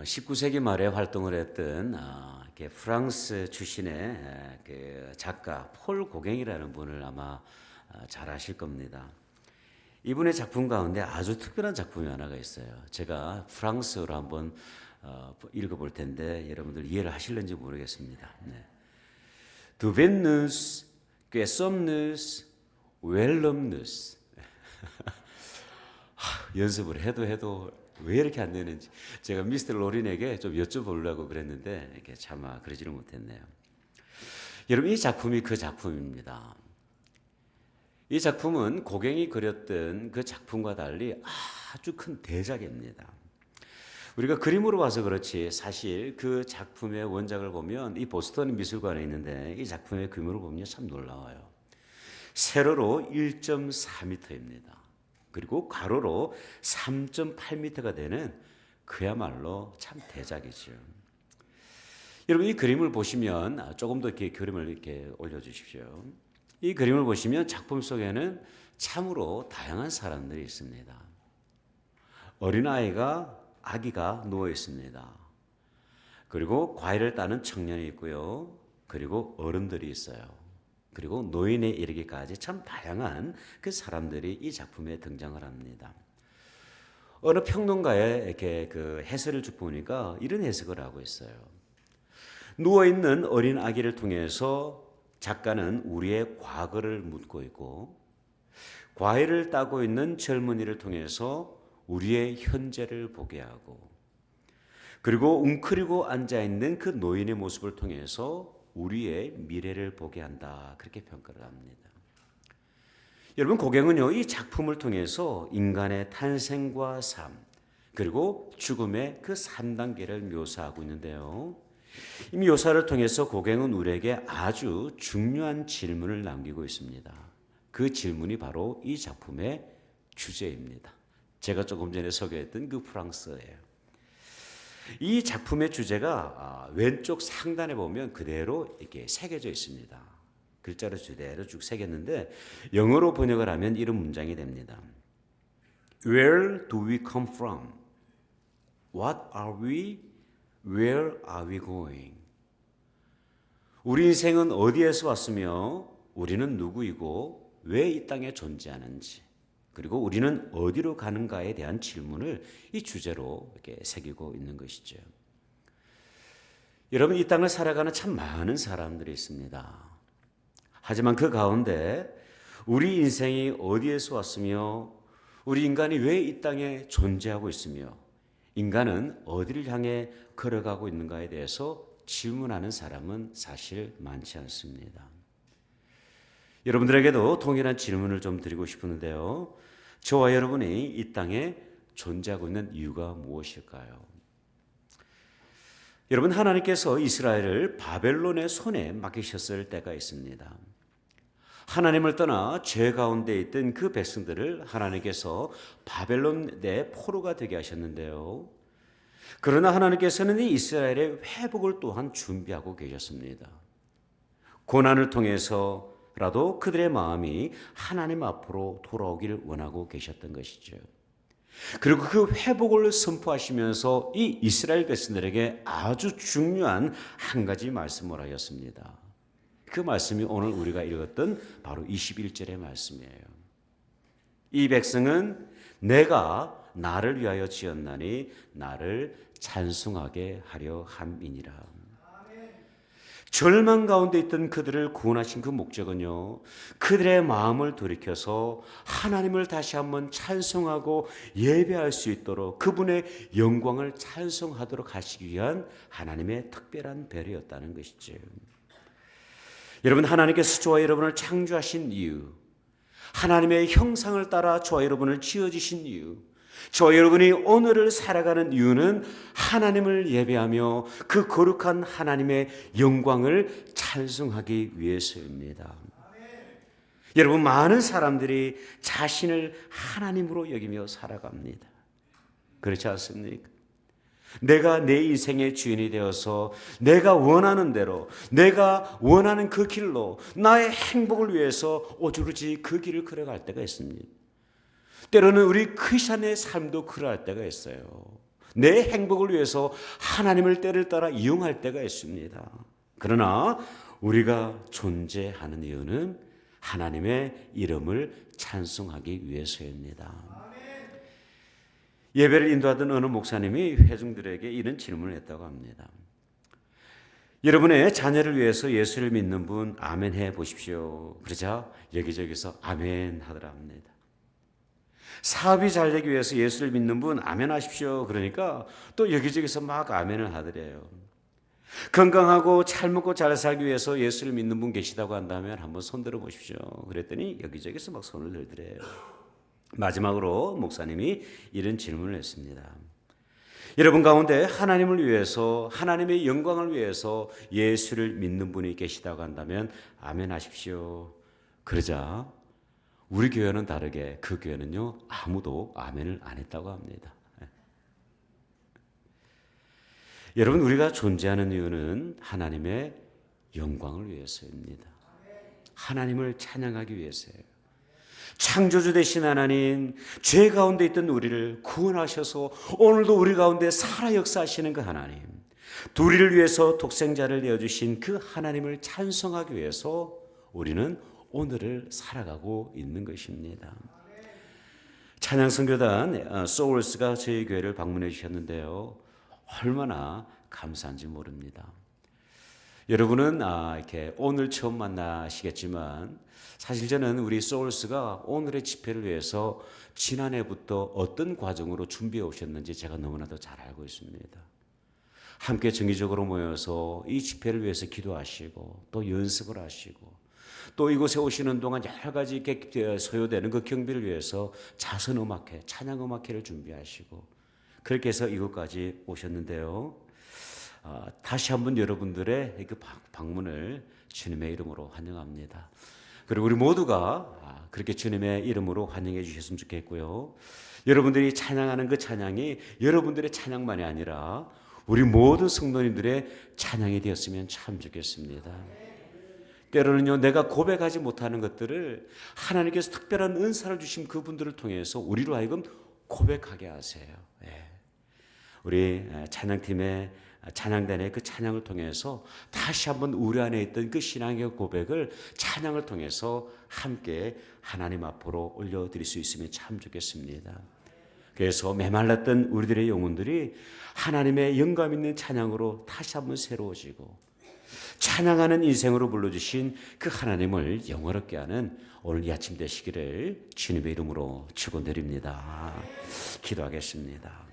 19세기 말에 활동을 했던 프랑스 출신의 그 작가 폴 고갱이라는 분을 아마 잘 아실 겁니다. 이분의 작품 가운데 아주 특별한 작품이 하나가 있어요. 제가 프랑스어로 한번 읽어볼 텐데 여러분들 이해를 하실는지 모르겠습니다. 네. Du Venus, que sommes, welomnus. 연습을 해도 왜 이렇게 안 되는지 제가 미스터 로린에게 좀 여쭤보려고 그랬는데 이렇게 차마 그러지를 못했네요. 여러분, 이 작품이 그 작품입니다. 이 작품은 고갱이 그렸던 그 작품과 달리 아주 큰 대작입니다. 우리가 그림으로 봐서 그렇지 사실 그 작품의 원작을 보면 이 보스턴 미술관에 있는데 이 작품의 규모를 보면 참 놀라워요. 세로로 1.4m입니다. 그리고 가로로 3.8m가 되는 그야말로 참 대작이죠. 여러분, 이 그림을 보시면 조금 더 이렇게 그림을 이렇게 올려주십시오. 이 그림을 보시면 작품 속에는 참으로 다양한 사람들이 있습니다. 아기가 누워 있습니다. 그리고 과일을 따는 청년이 있고요. 그리고 어른들이 있어요. 그리고 노인에 이르기까지 참 다양한 그 사람들이 이 작품에 등장을 합니다. 어느 평론가의 이렇게 그 해설을 쭉 보니까 이런 해석을 하고 있어요. 누워 있는 어린 아기를 통해서 작가는 우리의 과거를 묻고 있고, 과일을 따고 있는 젊은이를 통해서 우리의 현재를 보게 하고, 그리고 웅크리고 앉아 있는 그 노인의 모습을 통해서 우리의 미래를 보게 한다. 그렇게 평가를 합니다. 여러분, 고갱은요, 이 작품을 통해서 인간의 탄생과 삶, 그리고 죽음의 그 3단계를 묘사하고 있는데요. 이 묘사를 통해서 고갱은 우리에게 아주 중요한 질문을 남기고 있습니다. 그 질문이 바로 이 작품의 주제입니다. 제가 조금 전에 소개했던 그 프랑스어예요. 이 작품의 주제가 왼쪽 상단에 보면 그대로 이렇게 새겨져 있습니다. 글자로 그대로 쭉 새겼는데 영어로 번역을 하면 이런 문장이 됩니다. Where do we come from? What are we? Where are we going? 우리 인생은 어디에서 왔으며 우리는 누구이고 왜 이 땅에 존재하는지, 그리고 우리는 어디로 가는가에 대한 질문을 이 주제로 이렇게 새기고 있는 것이죠. 여러분, 이 땅을 살아가는 참 많은 사람들이 있습니다. 하지만 그 가운데 우리 인생이 어디에서 왔으며 우리 인간이 왜 이 땅에 존재하고 있으며 인간은 어디를 향해 걸어가고 있는가에 대해서 질문하는 사람은 사실 많지 않습니다. 여러분들에게도 동일한 질문을 좀 드리고 싶은데요. 저와 여러분이 이 땅에 존재하고 있는 이유가 무엇일까요? 여러분, 하나님께서 이스라엘을 바벨론의 손에 맡기셨을 때가 있습니다. 하나님을 떠나 죄 가운데 있던 그 백성들을 하나님께서 바벨론의 포로가 되게 하셨는데요. 그러나 하나님께서는 이 이스라엘의 회복을 또한 준비하고 계셨습니다. 고난을 통해서라도 그들의 마음이 하나님 앞으로 돌아오기를 원하고 계셨던 것이죠. 그리고 그 회복을 선포하시면서 이 이스라엘 백성들에게 아주 중요한 한 가지 말씀을 하셨습니다. 그 말씀이 오늘 우리가 읽었던 바로 21절의 말씀이에요. 이 백성은 내가 나를 위하여 지었나니 나를 찬송하게 하려 함이니라. 절망 가운데 있던 그들을 구원하신 그 목적은요, 그들의 마음을 돌이켜서 하나님을 다시 한번 찬송하고 예배할 수 있도록 그분의 영광을 찬송하도록 하시기 위한 하나님의 특별한 배려였다는 것이죠. 여러분, 하나님께서 저와 여러분을 창조하신 이유, 하나님의 형상을 따라 저와 여러분을 지어주신 이유, 저와 여러분이 오늘을 살아가는 이유는 하나님을 예배하며 그 거룩한 하나님의 영광을 찬송하기 위해서입니다. 여러분, 많은 사람들이 자신을 하나님으로 여기며 살아갑니다. 그렇지 않습니까? 내가 내 인생의 주인이 되어서 내가 원하는 대로, 내가 원하는 그 길로 나의 행복을 위해서 오주르지 그 길을 걸어갈 때가 있습니다. 때로는 우리 크리스천의 삶도 그러할 때가 있어요. 내 행복을 위해서 하나님을 때를 따라 이용할 때가 있습니다. 그러나 우리가 존재하는 이유는 하나님의 이름을 찬송하기 위해서입니다. 예배를 인도하던 어느 목사님이 회중들에게 이런 질문을 했다고 합니다. 여러분의 자녀를 위해서 예수를 믿는 분 아멘 해 보십시오. 그러자 여기저기서 아멘 하더라 합니다. 사업이 잘 되기 위해서 예수를 믿는 분 아멘 하십시오. 그러니까 또 여기저기서 막 아멘을 하더래요. 건강하고 잘 먹고 잘 살기 위해서 예수를 믿는 분 계시다고 한다면 한번 손 들어 보십시오. 그랬더니 여기저기서 막 손을 들더래요. 마지막으로 목사님이 이런 질문을 했습니다. 여러분 가운데 하나님을 위해서, 하나님의 영광을 위해서 예수를 믿는 분이 계시다고 한다면 아멘 하십시오. 그러자 우리 교회는 다르게 그 교회는요 아무도 아멘을 안 했다고 합니다. 여러분 우리가 존재하는 이유는 하나님의 영광을 위해서입니다. 하나님을 찬양하기 위해서예요. 창조주 되신 하나님, 죄 가운데 있던 우리를 구원하셔서 오늘도 우리 가운데 살아 역사하시는 그 하나님, 우리를 위해서 독생자를 내어주신 그 하나님을 찬송하기 위해서 우리는 오늘을 살아가고 있는 것입니다. 찬양선교단 소울스가 저희 교회를 방문해 주셨는데요. 얼마나 감사한지 모릅니다. 여러분은 이렇게 오늘 처음 만나시겠지만 사실 저는 우리 소울스가 오늘의 집회를 위해서 지난해부터 어떤 과정으로 준비해 오셨는지 제가 너무나도 잘 알고 있습니다. 함께 정기적으로 모여서 이 집회를 위해서 기도하시고 또 연습을 하시고 또 이곳에 오시는 동안 여러 가지 이렇게 소요되는 그 경비를 위해서 자선음악회, 찬양음악회를 준비하시고 그렇게 해서 이곳까지 오셨는데요. 다시 한번 여러분들의 그 방문을 주님의 이름으로 환영합니다. 그리고 우리 모두가 그렇게 주님의 이름으로 환영해 주셨으면 좋겠고요. 여러분들이 찬양하는 그 찬양이 여러분들의 찬양만이 아니라 우리 모든 성도님들의 찬양이 되었으면 참 좋겠습니다. 때로는요 내가 고백하지 못하는 것들을 하나님께서 특별한 은사를 주신 그분들을 통해서 우리로 하여금 고백하게 하세요. 우리 찬양팀의 찬양단의 그 찬양을 통해서 다시 한번 우리 안에 있던 그 신앙의 고백을 찬양을 통해서 함께 하나님 앞으로 올려드릴 수 있으면 참 좋겠습니다. 그래서 메말랐던 우리들의 영혼들이 하나님의 영감 있는 찬양으로 다시 한번 새로워지고 찬양하는 인생으로 불러주신 그 하나님을 영화롭게 하는 오늘 이 아침 되시기를 주님의 이름으로 축원드립니다. 기도하겠습니다.